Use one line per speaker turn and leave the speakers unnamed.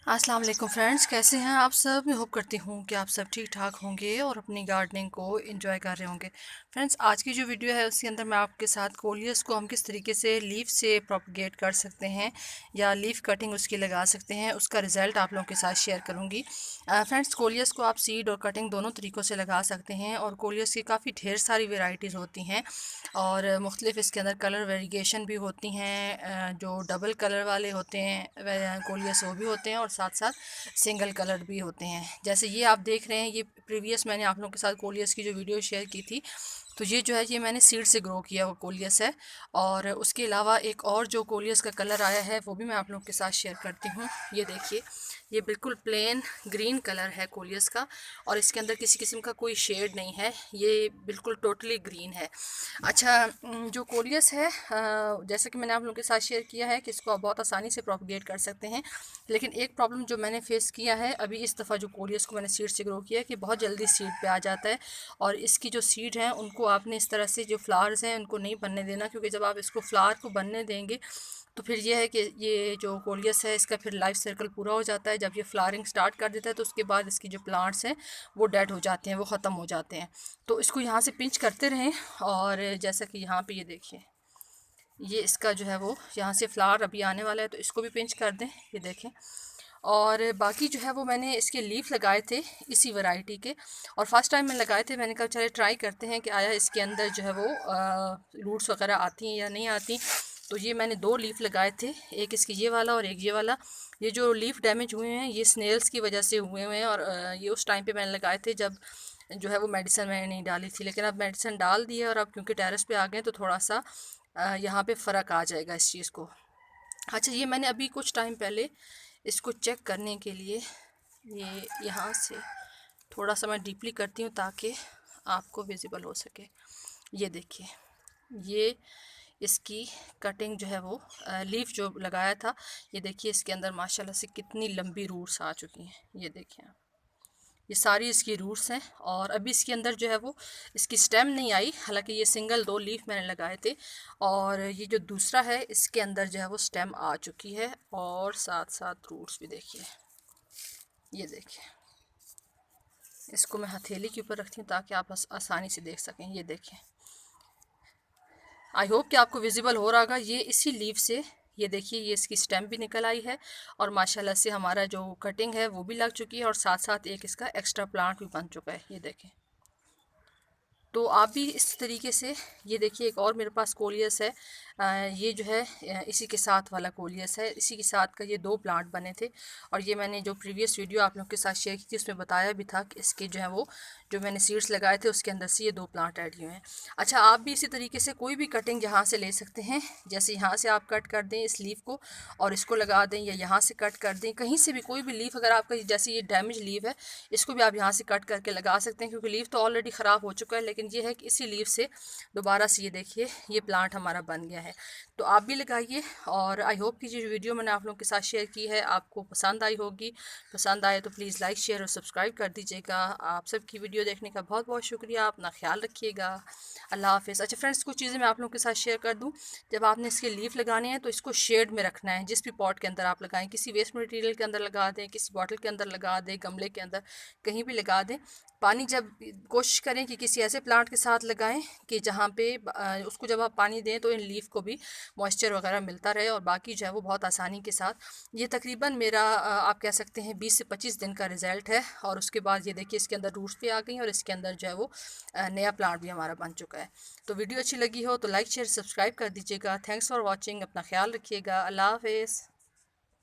अस्सलाम वालेकुम फ्रेंड्स, कैसे हैं आप सब। मैं होप करती हूँ कि आप सब ठीक ठाक होंगे और अपनी गार्डनिंग को एंजॉय कर रहे होंगे। फ्रेंड्स, आज की जो वीडियो है उसके अंदर मैं आपके साथ कोलियस को हम किस तरीके से लीफ से प्रोपगेट कर सकते हैं या लीफ कटिंग उसकी लगा सकते हैं, उसका रिज़ल्ट आप लोगों के साथ शेयर करूँगी। फ्रेंड्स, कोलियस को आप सीड और कटिंग दोनों तरीक़ों से लगा सकते हैं और कोलियस की काफ़ी ढेर सारी वेराइटीज़ होती हैं और मुख्तलिफ इसके अंदर कलर वेरिएशन भी होती हैं। जो डबल कलर वाले होते हैं कोलियस वो भी होते हैं और साथ साथ सिंगल कलर भी होते हैं। जैसे ये आप देख रहे हैं, ये प्रीवियस मैंने आप लोगों के साथ कोलियस की जो वीडियो शेयर की थी, तो ये जो है ये मैंने सीड से ग्रो किया हुआ कोलियस है। और उसके अलावा एक और जो कोलियस का कलर आया है वो भी मैं आप लोगों के साथ शेयर करती हूँ। ये देखिए, ये बिल्कुल प्लेन ग्रीन कलर है कोलियस का और इसके अंदर किसी किस्म का कोई शेड नहीं है, ये बिल्कुल टोटली ग्रीन है। अच्छा, जो कोलियस है जैसे कि मैंने आप लोगों के साथ शेयर किया है कि इसको आप बहुत आसानी से प्रोपगेट कर सकते हैं, लेकिन एक प्रॉब्लम जो मैंने फेस किया है अभी इस दफ़ा जो कोलियस को मैंने सीड से ग्रो किया है कि बहुत जल्दी सीड पे आ जाता है। और इसकी जो सीड हैं उनको आपने इस तरह से जो फ्लावर्स हैं उनको नहीं बनने देना, क्योंकि जब आप इसको फ्लावर को बनने देंगे तो फिर ये है कि ये जो कोलियस है इसका फिर लाइफ सर्कल पूरा हो जाता है। जब ये फ्लावरिंग स्टार्ट कर देता है तो उसके बाद इसकी जो प्लांट्स हैं वो डेड हो जाते हैं, वो ख़त्म हो जाते हैं। तो इसको यहाँ से पिंच करते रहें और जैसा कि यहाँ पे ये देखिए, ये इसका जो है वो यहाँ से फ्लावर अभी आने वाला है तो इसको भी पिंच कर दें, ये देखें। और बाकी जो है वो मैंने इसके लीफ लगाए थे इसी वैरायटी के, और फर्स्ट टाइम मैं लगाए थे, मैंने कहा चले ट्राई करते हैं कि आया इसके अंदर जो है वो रूट्स वगैरह आती हैं या नहीं आती। तो ये मैंने दो लीफ लगाए थे, एक इसकी ये वाला और एक ये वाला। ये जो लीफ डैमेज हुए हैं ये स्नेल्स की वजह से हुए हुए हैं और ये उस टाइम पे मैंने लगाए थे जब जो है वो मेडिसिन मैंने नहीं डाली थी, लेकिन अब मेडिसिन डाल दी है और अब क्योंकि टेरेस पे आ गए तो थोड़ा सा यहाँ पे फ़र्क आ जाएगा इस चीज़ को। अच्छा, ये मैंने अभी कुछ टाइम पहले इसको चेक करने के लिए ये यहाँ से थोड़ा सा मैं डीपली करती हूँ ताकि आपको विजिबल हो सके। ये देखिए, ये इसकी कटिंग जो है वो लीफ जो लगाया था, ये देखिए इसके अंदर माशाल्लाह से कितनी लंबी रूट्स आ चुकी हैं। ये देखिए, ये सारी इसकी रूट्स हैं और अभी इसके अंदर जो है वो इसकी स्टेम नहीं आई, हालांकि ये सिंगल दो लीफ मैंने लगाए थे। और ये जो दूसरा है इसके अंदर जो है वो स्टेम आ चुकी है और साथ साथ रूट्स भी देखिए। ये देखिए, इसको मैं हथेली के ऊपर रखती हूँ ताकि आप आसानी से देख सकें। ये देखें, आई होप कि आपको विजिबल हो रहा होगा। ये इसी लीफ से ये देखिए, ये इसकी स्टेम भी निकल आई है और माशाल्लाह से हमारा जो कटिंग है वो भी लग चुकी है और साथ साथ एक इसका एक्स्ट्रा प्लांट भी बन चुका है। ये देखें, तो आप भी इस तरीके से ये देखिए, एक और मेरे पास कोलियस है। ये जो है इसी के साथ वाला कोलियस है, इसी के साथ का ये दो प्लांट बने थे और ये मैंने जो प्रीवियस वीडियो आप लोगों के साथ शेयर की थी उसमें बताया भी था कि इसके जो है वो जो मैंने सीड्स लगाए थे उसके अंदर से ये दो प्लांट ऐड हुए हैं। अच्छा, आप भी इसी तरीके से कोई भी कटिंग यहाँ से ले सकते हैं। जैसे यहाँ से आप कट कर दें इस लीफ को और इसको लगा दें, या यहाँ से कट कर दें, कहीं से भी कोई भी लीफ अगर आपका, जैसे ये डैमेज लीफ है इसको भी आप यहाँ से कट करके लगा सकते हैं, क्योंकि लीफ तो ऑलरेडी ख़राब हो चुका है, लेकिन ये है कि इसी लीफ से दोबारा से ये देखिए ये प्लांट हमारा बन गया है। तो आप भी लगाइए और आई होप कि जो वीडियो मैंने आप लोगों के साथ शेयर की है आपको पसंद आई होगी। पसंद आए तो प्लीज़ लाइक शेयर और सब्सक्राइब कर दीजिएगा। आप सबकी वीडियो देखने का बहुत बहुत शुक्रिया। अपना ख्याल रखिएगा। अल्लाह हाफिज़। अच्छा फ्रेंड्स, कुछ चीज़ें मैं आप लोगों के साथ शेयर कर दूँ। जब आपने इसके लीफ लगाने हैं तो इसको शेड में रखना है, जिस भी पॉट के अंदर आप लगाएं, किसी वेस्ट मटेरियल के अंदर लगा दें, किसी बॉटल के अंदर लगा दें, गमले के अंदर, कहीं भी लगा दें। पानी जब कोशिश करें कि किसी ऐसे प्लांट के साथ लगाएं कि जहाँ पे उसको जब आप पानी दें तो इन लीफ को भी मॉइस्चर वगैरह मिलता रहे और बाकी जो है वो बहुत आसानी के साथ। ये तकरीबन मेरा आप कह सकते हैं 20 से 25 दिन का रिज़ल्ट है और उसके बाद ये देखिए इसके अंदर रूट्स भी आ गई और इसके अंदर जो है वो नया प्लांट भी हमारा बन चुका है। तो वीडियो अच्छी लगी हो तो लाइक शेयर सब्सक्राइब कर दीजिएगा। Thanks for watching. अपना ख्याल रखिएगा। अल्लाह हाफिज़।